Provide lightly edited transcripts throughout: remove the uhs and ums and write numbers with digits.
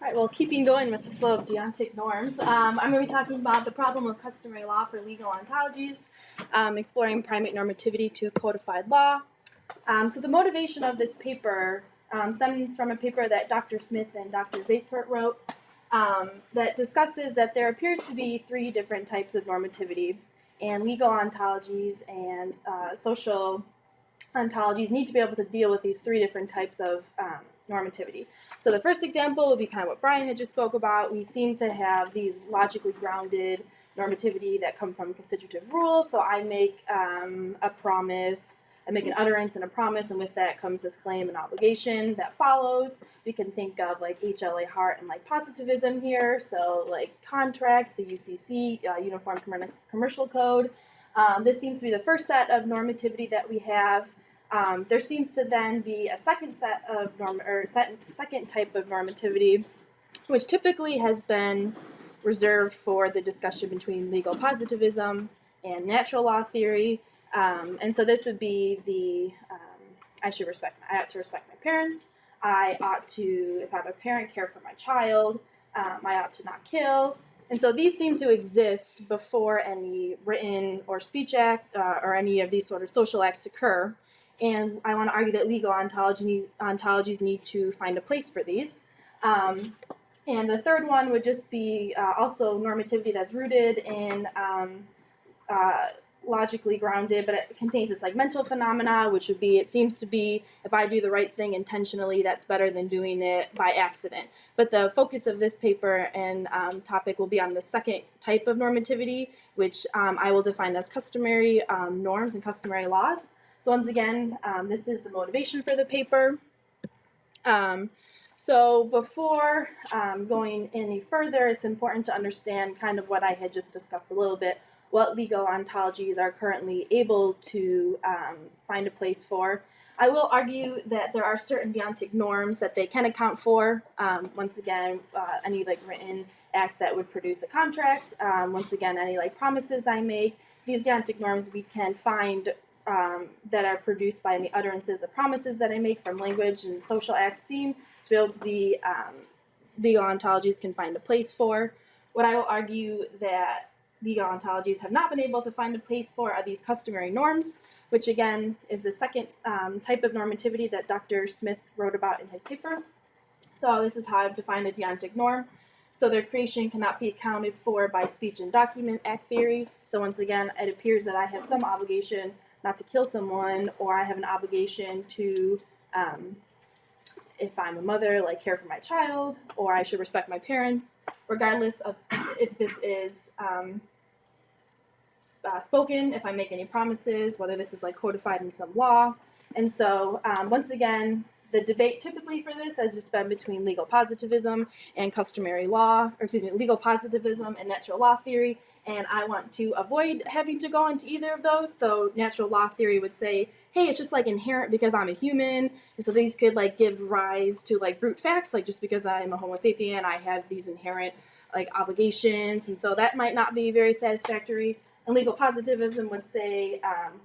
All right, well, keeping going with the flow of deontic norms, I'm going to be talking about the problem of customary law for legal ontologies, exploring primate normativity to codified law. So the motivation of this paper stems from a paper that Dr. Smith and Dr. Zapert wrote that discusses that there appears to be three different types of normativity, and legal ontologies and social ontologies need to be able to deal with these three different types of normativity. So the first example would be kind of what Brian had just spoke about. We seem to have these logically grounded normativity that come from constitutive rules. So I make a promise, I make an utterance and a promise, and with that comes this claim and obligation that follows. We can think of like HLA Hart and like positivism here. So like contracts, the UCC, Uniform Commercial Code. This seems to be the first set of normativity that we have. There seems to then be a second set of second type of normativity, which typically has been reserved for the discussion between legal positivism and natural law theory. And so this would be the I ought to respect my parents. I ought to, if I have a parent, care for my child. I ought to not kill. And so these seem to exist before any written or speech act or any of these sort of social acts occur. And I want to argue that legal ontologies need to find a place for these. And the third one would just be also normativity that's rooted in logically grounded, but it contains this like mental phenomena, which would be, it seems to be, if I do the right thing intentionally, that's better than doing it by accident. But the focus of this paper and topic will be on the second type of normativity, which I will define as customary norms and customary laws. So once again, this is the motivation for the paper. So before going any further, it's important to understand kind of what I had just discussed a little bit, what legal ontologies are currently able to find a place for. I will argue that there are certain deontic norms that they can account for. Once again, any like written act that would produce a contract. Once again, any like promises I make. These deontic norms we can find that are produced by any utterances of promises that I make from language and social acts seem to be able to be legal ontologies can find a place for. What I will argue that legal ontologies have not been able to find a place for are these customary norms, which again is the second type of normativity that Dr. Smith wrote about in his paper. So this is how I've defined a deontic norm. So their creation cannot be accounted for by speech and document act theories. So once again, it appears that I have some obligation not to kill someone, or I have an obligation to, if I'm a mother, like care for my child, or I should respect my parents, regardless of if this is spoken, if I make any promises, whether this is like codified in some law. And so once again, the debate typically for this has just been between legal positivism and customary law, or excuse me, legal positivism and natural law theory. And I want to avoid having to go into either of those. So natural law theory would say, hey, it's just like inherent because I'm a human. And so these could like give rise to like brute facts, like just because I'm a Homo sapien, I have these inherent like obligations. And so that might not be very satisfactory. And legal positivism would say,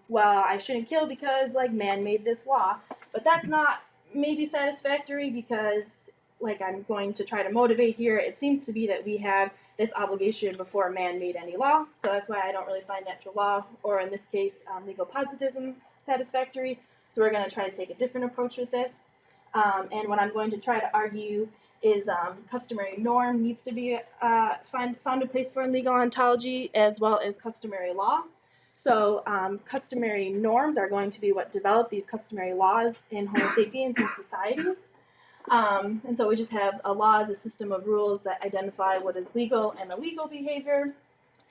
well, I shouldn't kill because like man made this law. But that's not maybe satisfactory because like I'm going to try to motivate here. It seems to be that we have this obligation before man made any law. So that's why I don't really find natural law, or in this case, legal positivism satisfactory. So we're going to try to take a different approach with this. And what I'm going to try to argue is customary norm needs to be found a place for in legal ontology, as well as customary law. So customary norms are going to be what develop these customary laws in Homo sapiens and societies. And so we just have a law as a system of rules that identify what is legal and illegal behavior.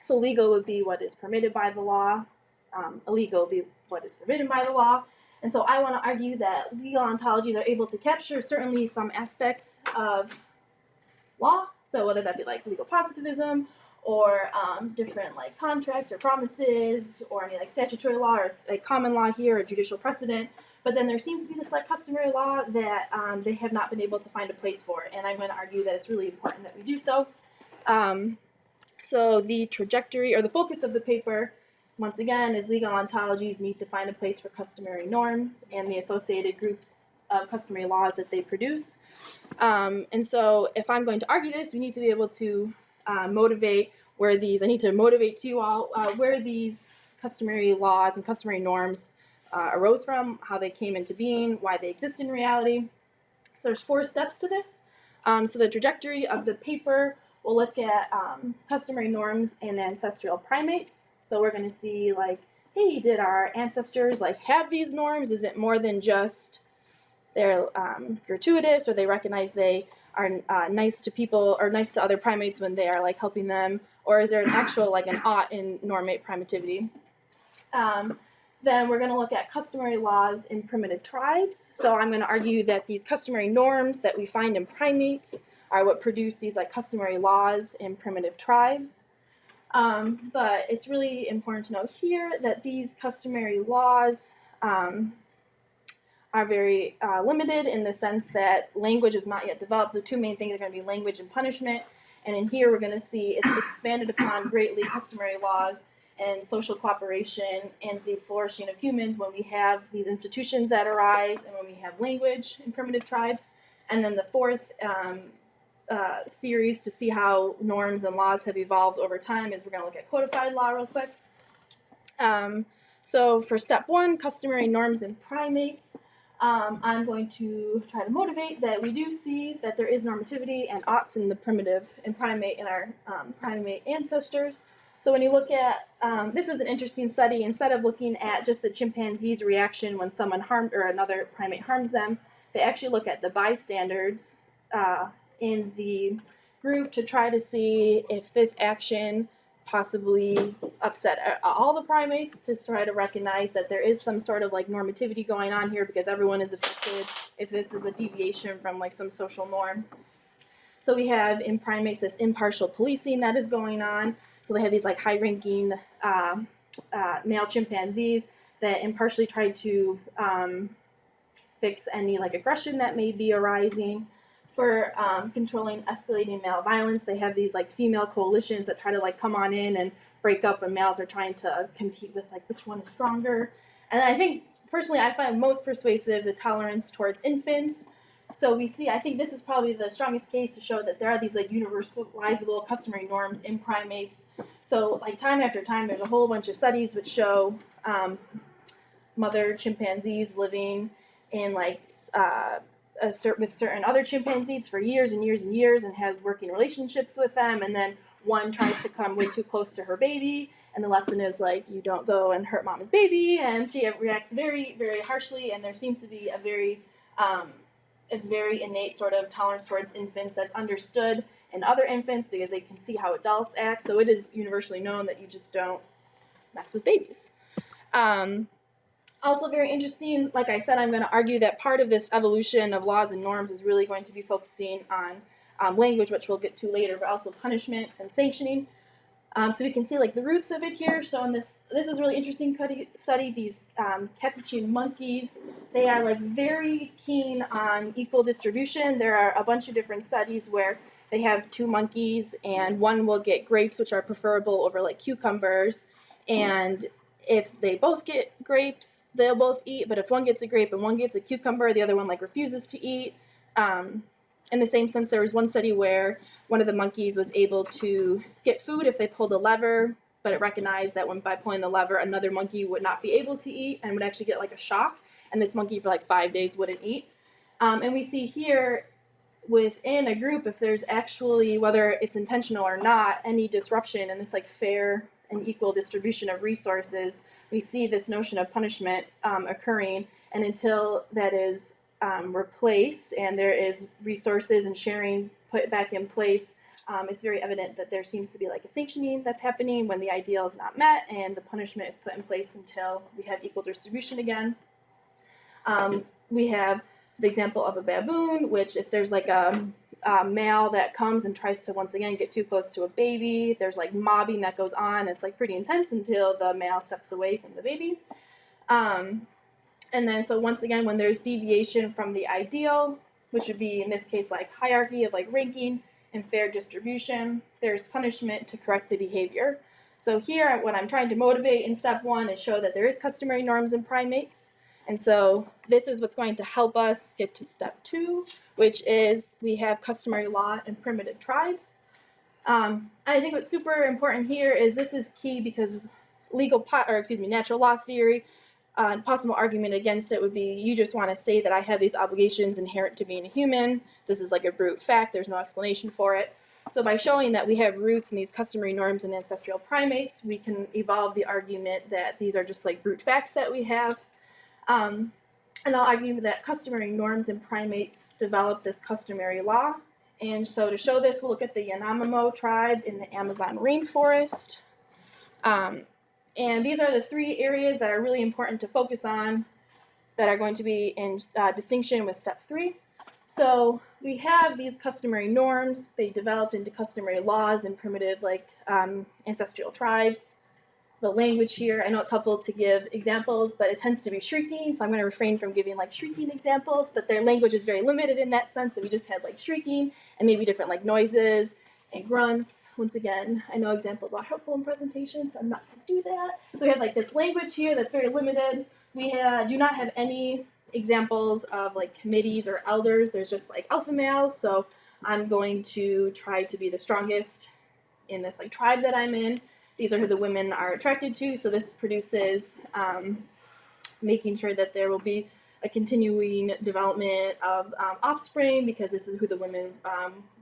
So legal would be what is permitted by the law. Illegal would be what is forbidden by the law. And so I want to argue that legal ontologies are able to capture certainly some aspects of law. So whether that be like legal positivism or different like contracts or promises or any like statutory law or like common law here or judicial precedent. But then there seems to be this like customary law that they have not been able to find a place for. And I'm going to argue that it's really important that we do so. So the trajectory or the focus of the paper, once again, is legal ontologies need to find a place for customary norms and the associated groups of customary laws that they produce. And so if I'm going to argue this, we need to be able to motivate where these, I need to motivate to you all where these customary laws and customary norms arose from, how they came into being, why they exist in reality. So there's 4 steps to this. So the trajectory of the paper will look at customary norms in ancestral primates. So we're going to see like, hey, did our ancestors like have these norms? Is it more than just they're gratuitous, or they recognize they are nice to people or nice to other primates when they are like helping them, or is there an actual like an ought in normate primitivity? Then we're going to look at customary laws in primitive tribes. So I'm going to argue that these customary norms that we find in primates are what produce these like customary laws in primitive tribes. But it's really important to note here that these customary laws are very limited in the sense that language is not yet developed. The 2 main things are going to be language and punishment. And in here, we're going to see it's expanded upon greatly customary laws and social cooperation and the flourishing of humans when we have these institutions that arise and when we have language in primitive tribes. And then the 4th series to see how norms and laws have evolved over time is we're going to look at codified law real quick. So for step 1, customary norms in primates, I'm going to try to motivate that we do see that there is normativity and oughts in the primitive and primate in our primate ancestors. So when you look at, this is an interesting study. Instead of looking at just the chimpanzee's reaction when someone harmed or another primate harms them, they actually look at the bystanders in the group to try to see if this action possibly upset all the primates, to try to recognize that there is some sort of like normativity going on here because everyone is affected if this is a deviation from like some social norm. So we have in primates this impartial policing that is going on. So they have these like high-ranking male chimpanzees that impartially try to fix any like aggression that may be arising. For controlling escalating male violence, they have these like female coalitions that try to like come on in and break up when males are trying to compete with like which one is stronger. And I think personally I find most persuasive the tolerance towards infants. So we see, I think this is probably the strongest case to show that there are these like universalizable customary norms in primates. So like time after time, there's a whole bunch of studies which show mother chimpanzees living in like with certain other chimpanzees for years and years and years and has working relationships with them, and then one tries to come way too close to her baby, and the lesson is like, you don't go and hurt mama's baby, and she reacts very, very harshly, and there seems to be a very innate sort of tolerance towards infants that's understood in other infants because they can see how adults act. So it is universally known that you just don't mess with babies. Also very interesting, like I said, I'm going to argue that part of this evolution of laws and norms is really going to be focusing on language, which we'll get to later, but also punishment and sanctioning. So we can see like the roots of it here. So in this is a really interesting study. These capuchin monkeys, they are like very keen on equal distribution. There are a bunch of different studies where they have 2 monkeys and one will get grapes, which are preferable over like cucumbers. And if they both get grapes, they'll both eat. But if one gets a grape and one gets a cucumber, the other one like refuses to eat. In the same sense, there was one study where one of the monkeys was able to get food if they pulled a lever, but it recognized that by pulling the lever, another monkey would not be able to eat and would actually get like a shock. And this monkey for like 5 days wouldn't eat. And we see here within a group, if there's actually, whether it's intentional or not, any disruption in this like fair and equal distribution of resources, we see this notion of punishment occurring. And until that is replaced and there is resources and sharing put back in place, it's very evident that there seems to be like a sanctioning that's happening when the ideal is not met and the punishment is put in place until we have equal distribution again. We have the example of a baboon, which if there's like a male that comes and tries to once again get too close to a baby, there's like mobbing that goes on. It's like pretty intense until the male steps away from the baby. And then so once again, when there's deviation from the ideal, which would be in this case like hierarchy of like ranking and fair distribution, there's punishment to correct the behavior. So here what I'm trying to motivate in step 1 is show that there is customary norms in primates. And so this is what's going to help us get to step 2, which is we have customary law and primitive tribes. I think what's super important here is this is key because natural law theory, possible argument against it would be you just want to say that I have these obligations inherent to being a human. This is like a brute fact. There's no explanation for it. So by showing that we have roots in these customary norms in ancestral primates, we can evolve the argument that these are just like brute facts that we have. And I'll argue that customary norms in primates developed this customary law. And so to show this, we'll look at the Yanomamo tribe in the Amazon rainforest. And these are the three areas that are really important to focus on that are going to be in distinction with step 3. So we have these customary norms. They developed into customary laws in primitive, ancestral tribes. The language here, I know it's helpful to give examples, but it tends to be shrieking, so I'm going to refrain from giving shrieking examples, but their language is very limited in that sense, so we just had shrieking and maybe different noises and grunts. Once again, I know examples are helpful in presentations, but I'm not going to do that. So we have this language here that's very limited. We do not have any examples of committees or elders. There's just alpha males, so I'm going to try to be the strongest in this tribe that I'm in. These are who the women are attracted to, so this produces making sure that there will be a continuing development of offspring, because this is who the women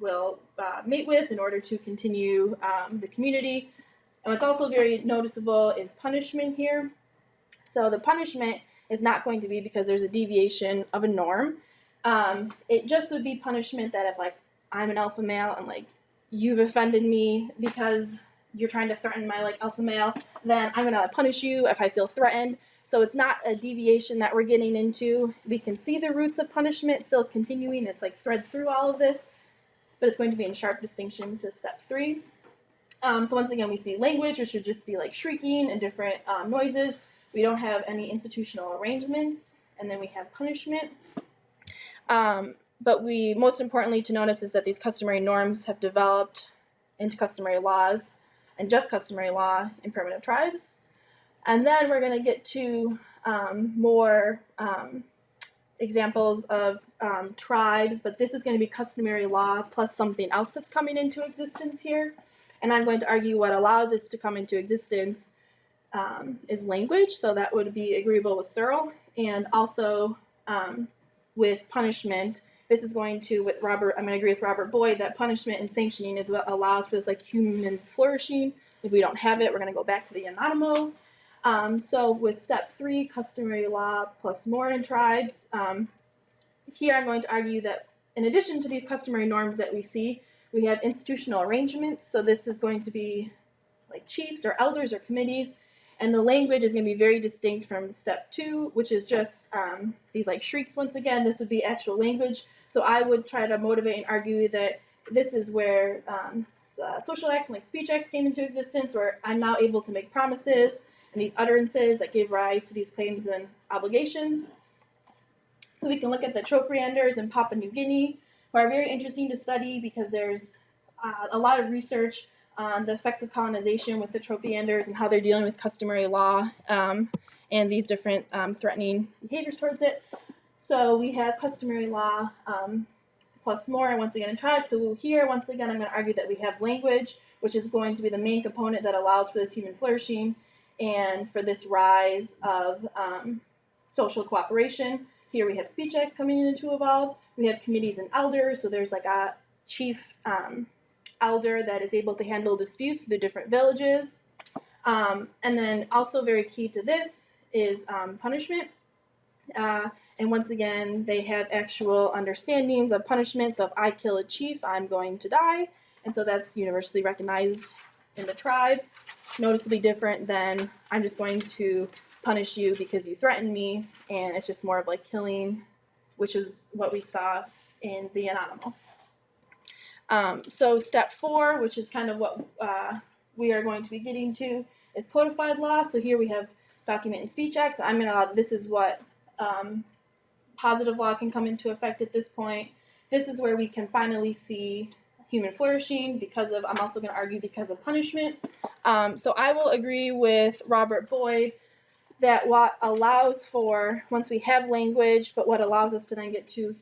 will mate with in order to continue the community. And what's also very noticeable is punishment here. So the punishment is not going to be because there's a deviation of a norm. It just would be punishment that if I'm an alpha male and you've offended me because you're trying to threaten my alpha male, then I'm gonna punish you if I feel threatened. So it's not a deviation that we're getting into. We can see the roots of punishment still continuing. It's thread through all of this, but it's going to be in sharp distinction to step 3. So once again, we see language, which would just be shrieking and different noises. We don't have any institutional arrangements, and then we have punishment. But most importantly to notice is that these customary norms have developed into customary laws and just customary law in primitive tribes. And then we're going to get to more examples of tribes, but this is going to be customary law plus something else that's coming into existence here. And I'm going to argue what allows this to come into existence is language, so that would be agreeable with Searle, and also with punishment. This is going to, I'm going to agree with Robert Boyd that punishment and sanctioning is what allows for this human flourishing. If we don't have it, we're going to go back to the Yanomamo. So with step 3, customary law plus more in tribes, here I'm going to argue that in addition to these customary norms that we see, we have institutional arrangements. So this is going to be chiefs or elders or committees, and the language is going to be very distinct from step 2, which is just these shrieks. Once again, this would be actual language. So I would try to motivate and argue that this is where social acts and speech acts came into existence, where I'm now able to make promises and these utterances that give rise to these claims and obligations. So we can look at the Troprianders in Papua New Guinea, who are very interesting to study because there's a lot of research on the effects of colonization with the Troprianders and how they're dealing with customary law and these different threatening behaviors towards it. So we have customary law plus more, and once again in tribes. So here, once again, I'm going to argue that we have language, which is going to be the main component that allows for this human flourishing and for this rise of social cooperation. Here we have speech acts coming in to evolve. We have committees and elders, so there's a chief elder that is able to handle disputes through the different villages. And then also very key to this is punishment. And once again, they have actual understandings of punishment. So if I kill a chief, I'm going to die. And so that's universally recognized in the tribe. Noticeably different than I'm just going to punish you because you threatened me. And it's just more of killing, which is what we saw in the Yanomamo. So step 4, which is kind of what we are going to be getting to, is codified law. So here we have document and speech acts. This is what positive law can come into effect at this point. This is where we can finally see human flourishing I'm also going to argue because of punishment. So I will agree with Robert Boyd that what allows for, once we have language, but what allows us to then get to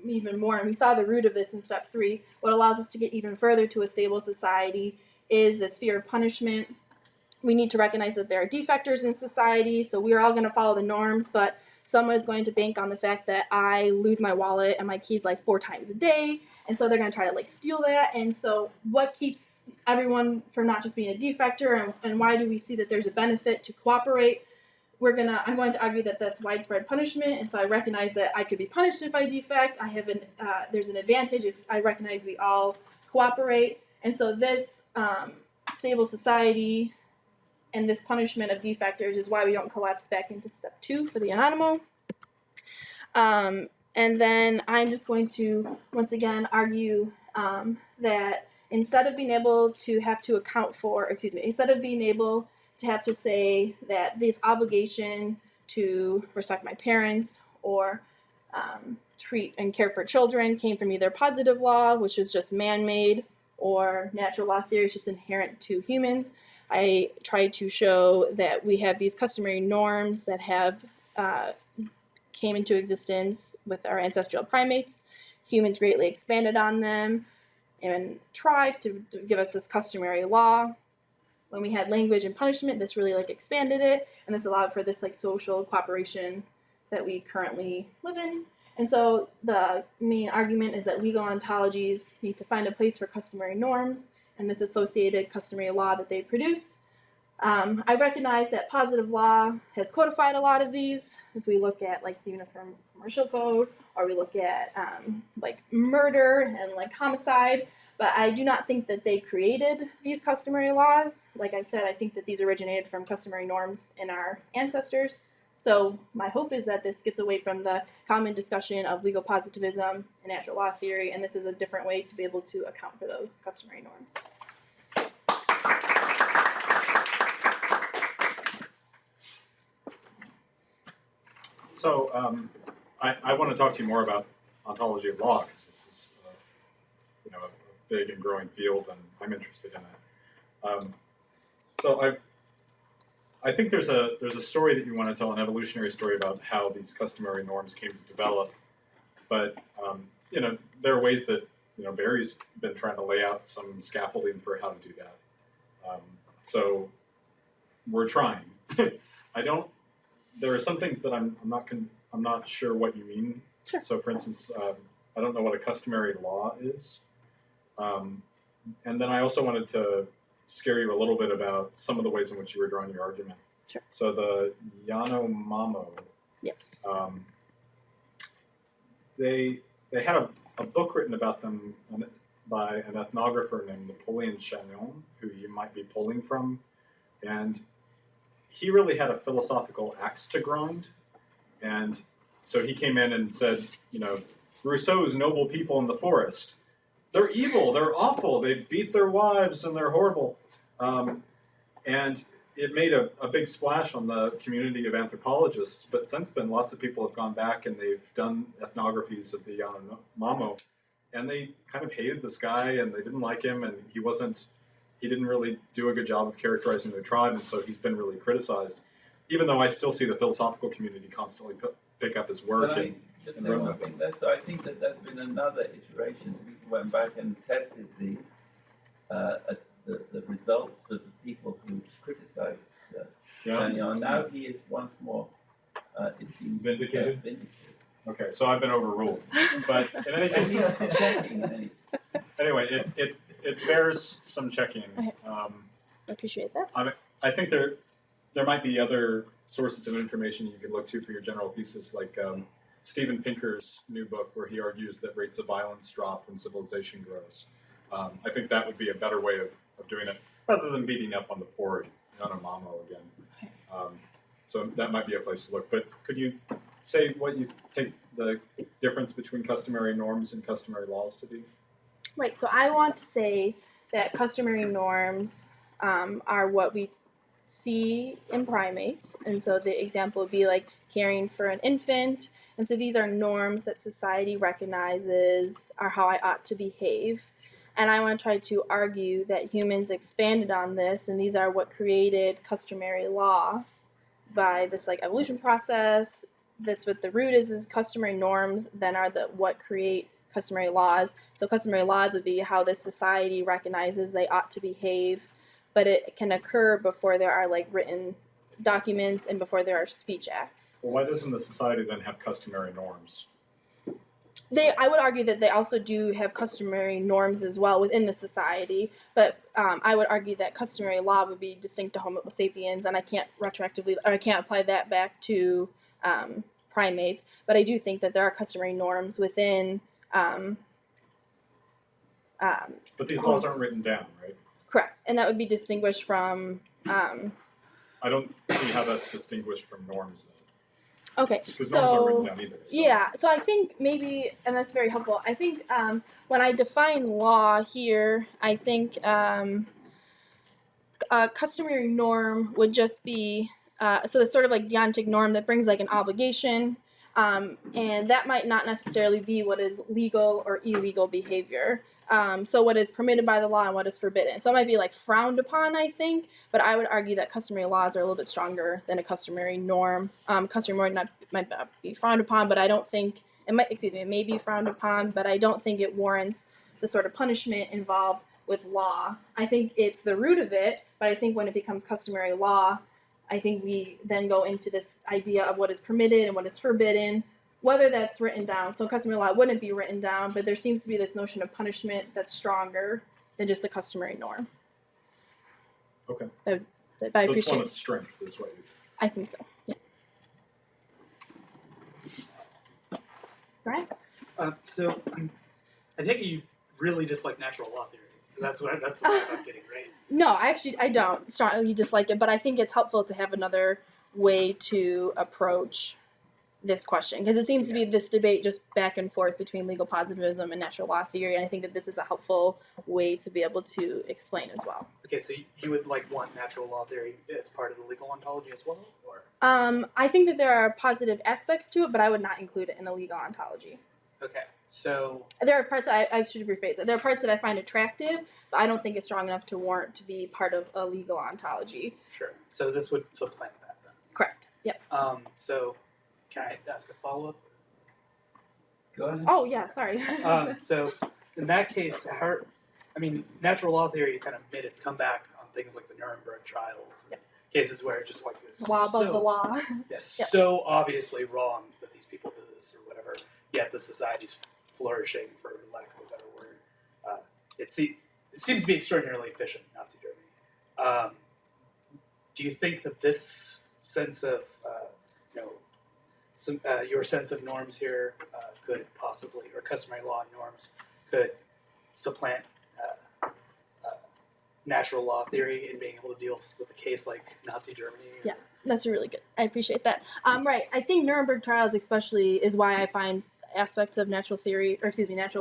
even more, and we saw the root of this in step 3. What allows us to get even further to a stable society is this fear of punishment. We need to recognize that there are defectors in society, so we're all going to follow the norms, but someone is going to bank on the fact that I lose my wallet and my keys like 4 times a day, and so they're going to try to like steal that. And so what keeps everyone from not just being a defector, and why do we see that there's a benefit to cooperate? I'm going to argue that that's widespread punishment, and so I recognize that I could be punished if I defect. There's an advantage if I recognize we all cooperate, and so this stable society and this punishment of defectors is why we don't collapse back into step 2 for the anonimo. And then I'm just going to once again argue that instead of being able to have to say that this obligation to respect my parents or treat and care for children came from either positive law, which is just man-made, or natural law theory is just inherent to humans, I tried to show that we have these customary norms that have came into existence with our ancestral primates. Humans greatly expanded on them, and tribes to give us this customary law. When we had language and punishment, this really like expanded it, and this allowed for this like social cooperation that we currently live in. And so the main argument is that legal ontologies need to find a place for customary norms and this associated customary law that they produce. I recognize that positive law has codified a lot of these. If we look at like the Uniform Commercial Code, or we look at like murder and like homicide, but I do not think that they created these customary laws. Like I said, I think that these originated from customary norms in our ancestors. So my hope is that this gets away from the common discussion of legal positivism and natural law theory, and this is a different way to be able to account for those customary norms. So I want to talk to you more about ontology of law, because this is a big and growing field, and I'm interested in it. So I think there's a story that you want to tell, an evolutionary story about how these customary norms came to develop. But there are ways that Barry's been trying to lay out some scaffolding for how to do that. So we're trying. There are some things that I'm not sure what you mean. Sure. So, for instance, I don't know what a customary law is, and then I also wanted to scare you a little bit about some of the ways in which you were drawing your argument. Sure. So the Yanomamo. Yes. They had a book written about them by an ethnographer named Napoleon Chagnon, who you might be pulling from, and he really had a philosophical axe to grind. And so he came in and said, Rousseau's noble people in the forest, they're evil, they're awful, they beat their wives and they're horrible. And it made a big splash on the community of anthropologists. But since then, lots of people have gone back and they've done ethnographies of the Yanomamo, and they kind of hated this guy and they didn't like him, and he didn't really do a good job of characterizing their tribe, and so he's been really criticized. Even though I still see the philosophical community constantly pick up his work. I think that there's been another iteration. People went back and tested the results of the people who criticized Danielle. Now he is once more, it seems, vindicated. Okay, so I've been overruled. But in any case, anyway, it bears some checking. I appreciate that. I think there might be other sources of information you could look to for your general thesis, like Steven Pinker's new book, where he argues that rates of violence drop when civilization grows. I think that would be a better way of doing it, rather than beating up on the poor Yanomamo again. Okay. So that might be a place to look. But could you say what you take the difference between customary norms and customary laws to be? Right, so I want to say that customary norms are what we see in primates, and so the example would be like caring for an infant, and so these are norms that society recognizes are how I ought to behave, and I want to try to argue that humans expanded on this, and these are what created customary law by this like evolution process, that's what the root is customary norms, then are the what create customary laws. So customary laws would be how this society recognizes they ought to behave, but it can occur before there are like written documents and before there are speech acts. Well, why doesn't the society then have customary norms? I would argue that they also do have customary norms as well within the society, but I would argue that customary law would be distinct to Homo sapiens, and I can't apply that back to primates. But I do think that there are customary norms within. But these laws aren't written down, right? Correct, and that would be distinguished from. I don't see how that's distinguished from norms, then. Okay, Because norms aren't written so down either. So. yeah, so I think maybe, and that's very helpful. I think when I define law here, I think a customary norm would just be so it's sort of like deontic norm that brings like an obligation, and that might not necessarily be what is legal or illegal behavior. So what is permitted by the law and what is forbidden. So it might be like frowned upon, I think, but I would argue that customary laws are a little bit stronger than a customary norm. Customary norm might not be frowned upon, but I don't think it may be frowned upon, but I don't think it warrants the sort of punishment involved with law. I think it's the root of it, but I think when it becomes customary law, I think we then go into this idea of what is permitted and what is forbidden, whether that's written down. So customary law wouldn't be written down, but there seems to be this notion of punishment that's stronger than just a customary norm. Okay. That I So it's appreciate. one of strength, is what you. I think so. Yeah. Right. So I take it you really dislike natural law theory. That's the vibe I'm getting, right? No, I don't strongly dislike it, but I think it's helpful to have another way to approach this question, because it seems to be this debate just back and forth between legal positivism and natural law theory, and I think that this is a helpful way to be able to explain as well. Okay, so you would like want natural law theory as part of the legal ontology as well, or? I think that there are positive aspects to it, but I would not include it in the legal ontology. Okay, so There are parts I should rephrase it. There are parts that I find attractive, but I don't think it's strong enough to warrant to be part of a legal ontology. sure. So this would supplant that then. Correct. Yep. So can I ask a follow-up? Go ahead. Oh yeah, sorry. So in that case, natural law theory kind of made its comeback on things like the Nuremberg trials, Yep. cases where it just like this Law above the law. Yes, Yep. so obviously wrong that these people did this or whatever, yet the society's flourishing, for lack of a better word. It seems to be extraordinarily efficient, Nazi Germany. Do you think that this sense of, your sense of norms here could possibly, or customary law norms, could supplant natural law theory in being able to deal with a case like Nazi Germany? Yeah. That's really good. I appreciate that. Right. I think Nuremberg trials especially is why I find aspects of natural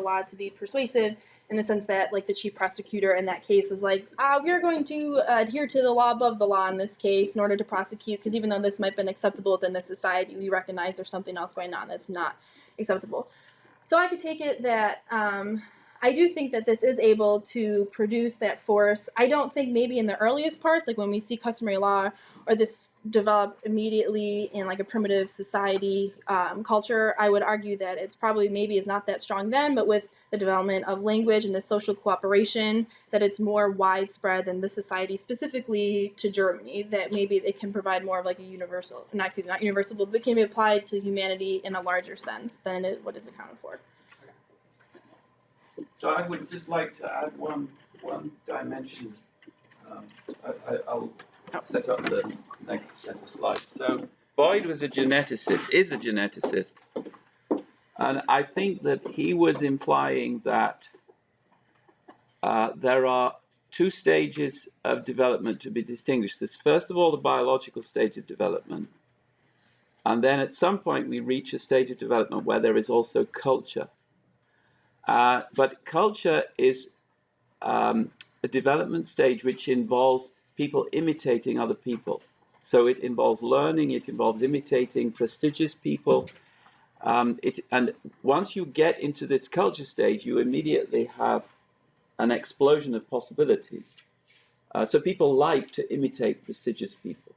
law to be persuasive, in the sense that like the chief prosecutor in that case was like, we're going to adhere to the law above the law in this case in order to prosecute, because even though this might have been acceptable within the society, we recognize there's something else going on that's not acceptable. So I could take it that I do think that this is able to produce that force. I don't think maybe in the earliest parts, like when we see customary law or this develop immediately in like a primitive society culture, I would argue that it's probably maybe is not that strong then, but with the development of language and the social cooperation, that it's more widespread than the society specifically to Germany, that maybe it can provide more of like a universal, not universal, but can be applied to humanity in a larger sense than what is accounted for. So I would just like to add one dimension. I'll set up the next set of slides. So Boyd is a geneticist, and I think that he was implying that there are two stages of development to be distinguished. There's first of all the biological stage of development, and then at some point we reach a stage of development where there is also culture. But culture is a development stage which involves people imitating other people. So it involves learning, it involves imitating prestigious people. And once you get into this culture stage, you immediately have an explosion of possibilities. So people like to imitate prestigious people.